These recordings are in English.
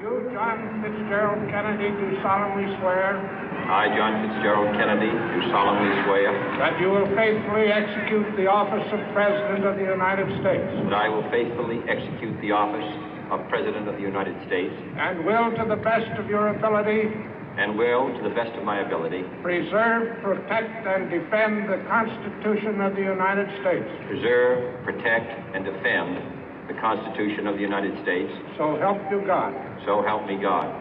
You, John Fitzgerald Kennedy, do solemnly swear I, John Fitzgerald Kennedy, do solemnly swear that you will faithfully execute the office of President of the United States that I will faithfully execute the office of President of the United States and will, to the best of your ability, and will, to the best of my ability, preserve, protect, and defend the Constitution of the United States. preserve, protect, and defend the Constitution of the United States. So help you God. So help me God.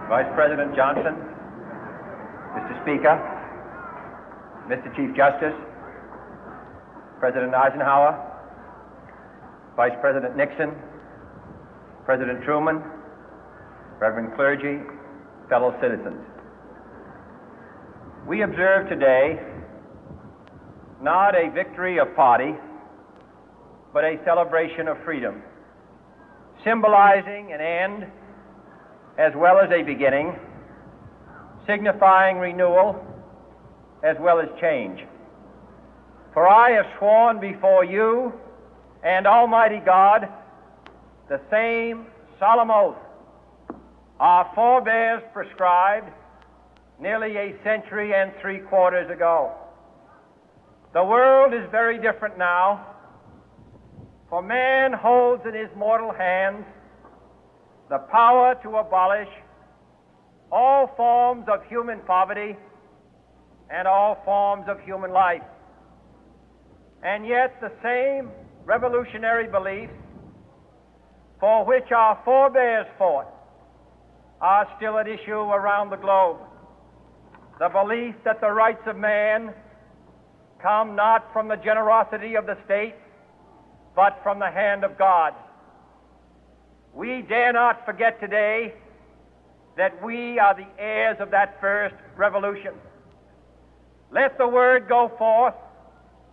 Vice President Johnson, Mr. Speaker, Mr. Chief Justice, President Eisenhower, Vice President Nixon, President Truman, Reverend clergy, fellow citizens. We observe today not a victory of party, but a celebration of freedom, symbolizing an end as well as a beginning, signifying renewal as well as change. For I have sworn before you and Almighty God the same solemn oath our forebears prescribed nearly a century and 3/4 ago. The world is very different now, for man holds in his mortal hands the power to abolish all forms of human poverty and all forms of human life. And yet the same revolutionary beliefs for which our forebears fought are still at issue around the globe. The belief that the rights of man come not from the generosity of the state, but from the hand of God. We dare not forget today that we are the heirs of that first revolution. Let the word go forth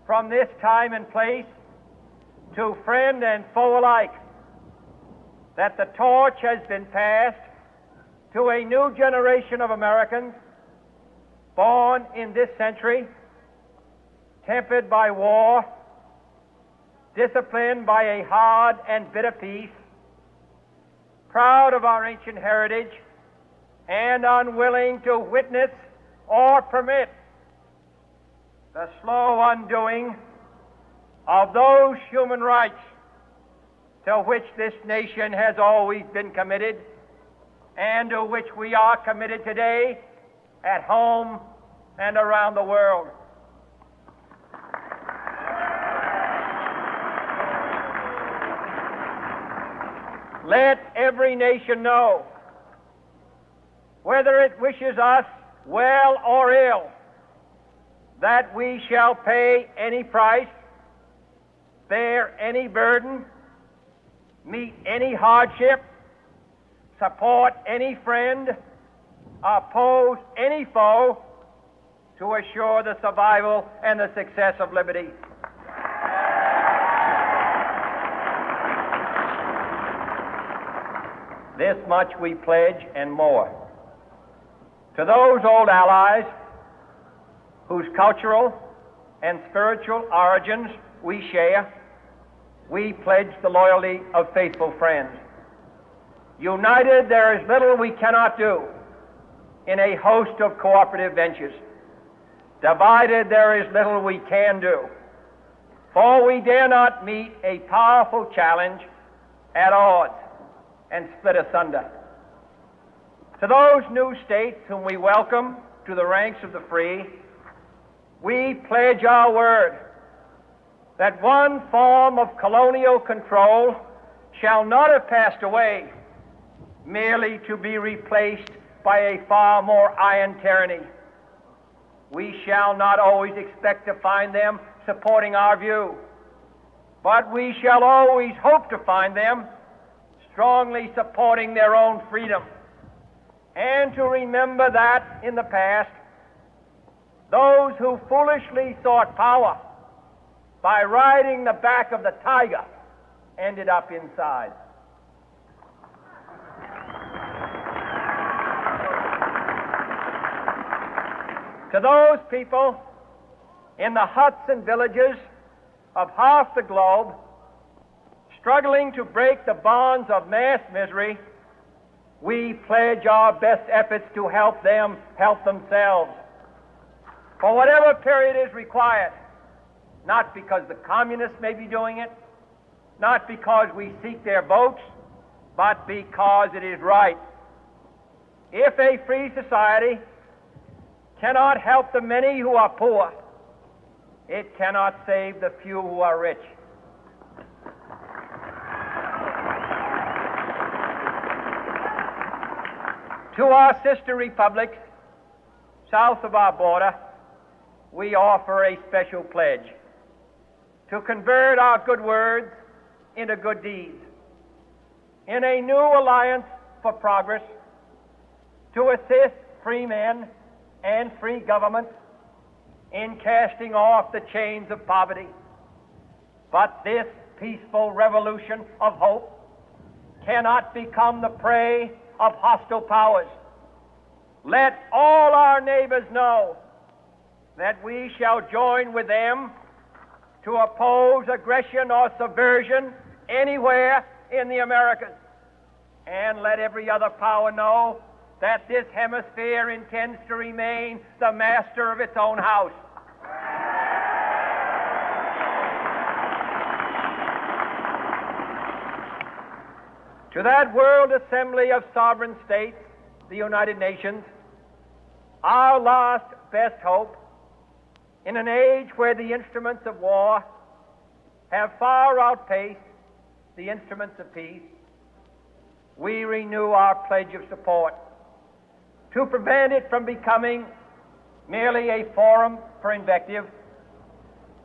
from this time and place to friend and foe alike that the torch has been passed to a new generation of Americans born in this century, tempered by war, disciplined by a hard and bitter peace, proud of our ancient heritage, and unwilling to witness or permit the slow undoing of those human rights to which this nation has always been committed and to which we are committed today at home and around the world. Let every nation know, whether it wishes us well or ill, that we shall pay any price, bear any burden, meet any hardship, support any friend, oppose any foe to assure the survival and the success of liberty. This much we pledge and more. To those old allies whose cultural and spiritual origins we share, we pledge the loyalty of faithful friends. United, there is little we cannot do in a host of cooperative ventures. Divided, there is little we can do, for we dare not meet a powerful challenge at odds and split asunder. To those new states whom we welcome to the ranks of the free, we pledge our word that one form of colonial control shall not have passed away merely to be replaced by a far more iron tyranny. We shall not always expect to find them supporting our view, but we shall always hope to find them strongly supporting their own freedom, and to remember that in the past, those who foolishly sought power by riding the back of the tiger ended up inside. To those people in the huts and villages of half the globe struggling to break the bonds of mass misery, we pledge our best efforts to help them help themselves for whatever period is required, not because the communists may be doing it, not because we seek their votes, but because it is right. If a free society cannot help the many who are poor, it cannot save the few who are rich. To our sister republics south of our border, we offer a special pledge to convert our good words into good deeds, in a new alliance for progress, to assist free men and free governments in casting off the chains of poverty. But this peaceful revolution of hope cannot become the prey of hostile powers. Let all our neighbors know that we shall join with them to oppose aggression or subversion anywhere in the Americas. And let every other power know that this hemisphere intends to remain the master of its own house. To that World Assembly of Sovereign States, the United Nations, our last best hope, in an age where the instruments of war have far outpaced the instruments of peace, we renew our pledge of support to prevent it from becoming merely a forum for invective,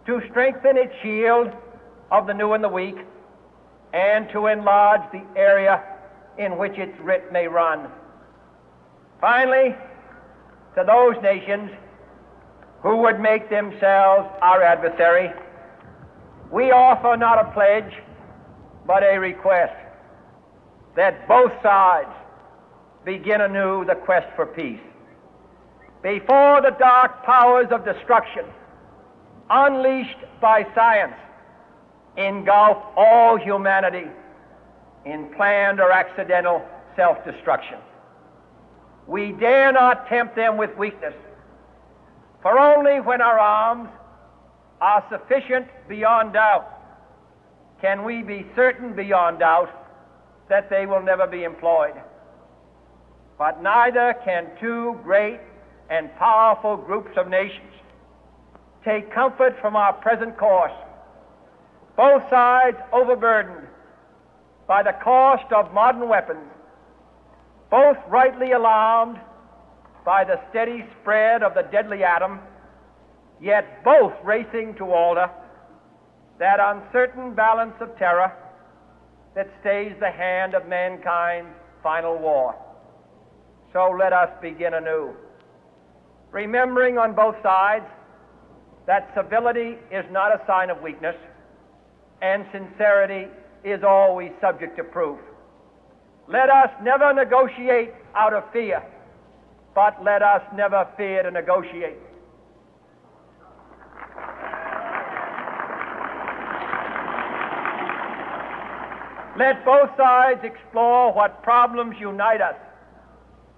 to strengthen its shield of the new and the weak, and to enlarge the area in which its writ may run. Finally, to those nations who would make themselves our adversary, we offer not a pledge, but a request that both sides begin anew the quest for peace. Before the dark powers of destruction, unleashed by science, engulf all humanity in planned or accidental self-destruction, we dare not tempt them with weakness, for only when our arms are sufficient beyond doubt can we be certain beyond doubt that they will never be employed. But neither can two great and powerful groups of nations take comfort from our present course, both sides overburdened by the cost of modern weapons, both rightly alarmed by the steady spread of the deadly atom, yet both racing to alter that uncertain balance of terror that stays the hand of mankind's final war. So let us begin anew, remembering on both sides that civility is not a sign of weakness, and sincerity is always subject to proof. Let us never negotiate out of fear, but let us never fear to negotiate. Let both sides explore what problems unite us,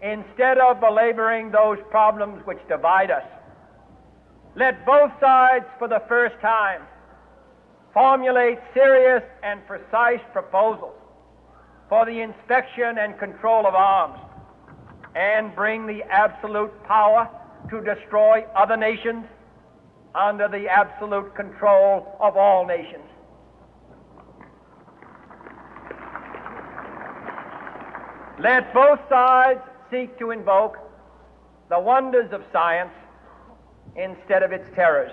instead of belaboring those problems which divide us. Let both sides, for the first time, formulate serious and precise proposals for the inspection and control of arms, and bring the absolute power to destroy other nations under the absolute control of all nations. Let both sides seek to invoke the wonders of science instead of its terrors.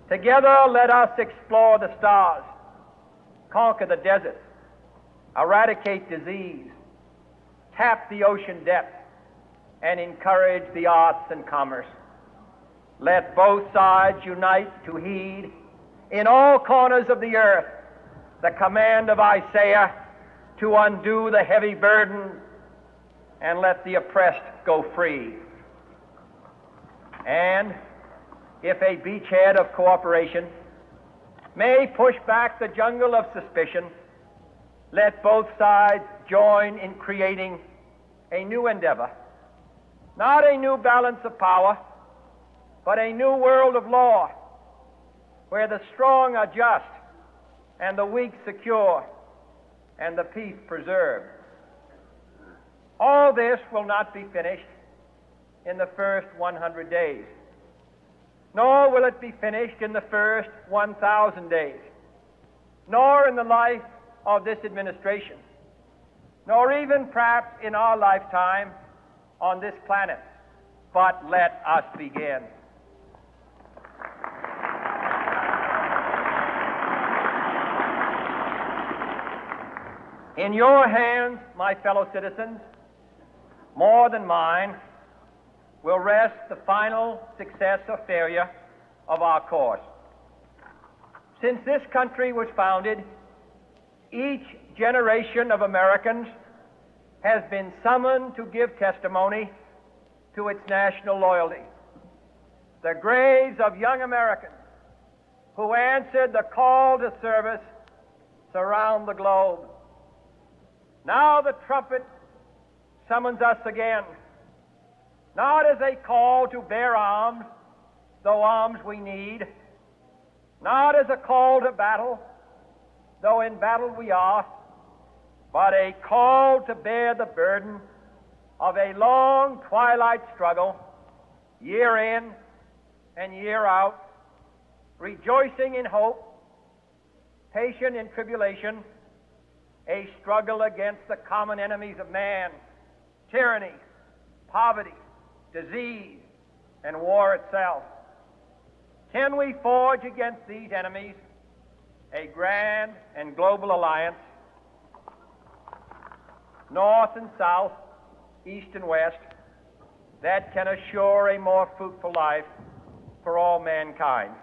Together, let us explore the stars, conquer the deserts, eradicate disease, tap the ocean depth, and encourage the arts and commerce. Let both sides unite to heed in all corners of the earth the command of Isaiah to undo the heavy burden and let the oppressed go free. And if a beachhead of cooperation may push back the jungle of suspicion, let both sides join in creating a new endeavor, not a new balance of power, but a new world of law, where the strong are just and the weak secure and the peace preserved. All this will not be finished in the first 100 days, nor will it be finished in the first 1,000 days, nor in the life of this administration, nor even perhaps in our lifetime on this planet. But let us begin. In your hands, my fellow citizens, more than mine, will rest the final success or failure of our course. Since this country was founded, each generation of Americans has been summoned to give testimony to its national loyalty. The graves of young Americans who answered the call to service surround the globe. Now the trumpet summons us again, not as a call to bear arms, though arms we need, not as a call to battle, though in battle we are, but a call to bear the burden of a long twilight struggle, year in and year out, rejoicing in hope, patient in tribulation, a struggle against the common enemies of man, tyranny, poverty, disease, and war itself. Can we forge against these enemies a grand and global alliance, north and south, east and west, that can assure a more fruitful life for all mankind?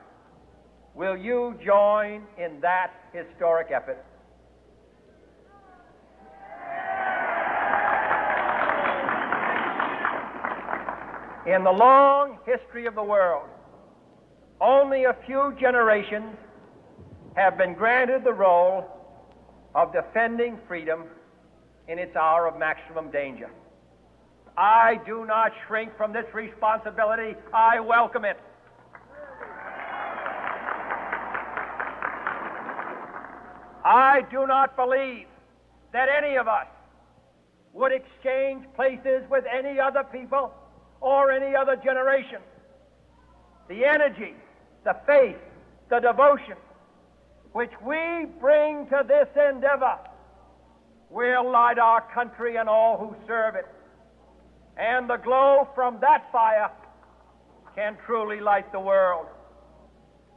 Will you join in that historic effort? In the long history of the world, only a few generations have been granted the role of defending freedom in its hour of maximum danger. I do not shrink from this responsibility. I welcome it. I do not believe that any of us would exchange places with any other people or any other generation. The energy, the faith, the devotion which we bring to this endeavor will light our country and all who serve it. And the glow from that fire can truly light the world.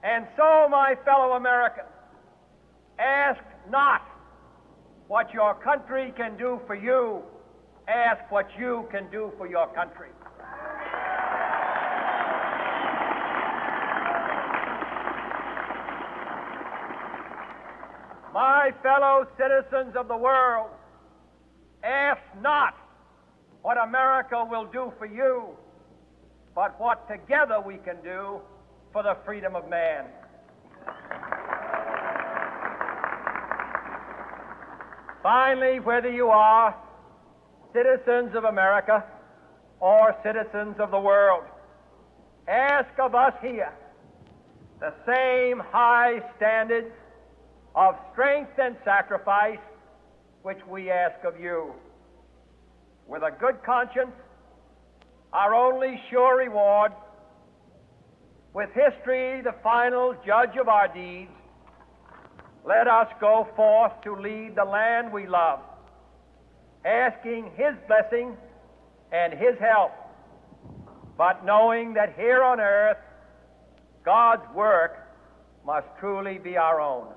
And so, my fellow Americans, ask not what your country can do for you, ask what you can do for your country. My fellow citizens of the world, ask not what America will do for you, but what together we can do for the freedom of man. Finally, whether you are citizens of America or citizens of the world, ask of us here the same high standards of strength and sacrifice which we ask of you. With a good conscience, our only sure reward, with history the final judge of our deeds, let us go forth to lead the land we love, asking His blessing and His help, but knowing that here on earth, God's work must truly be our own.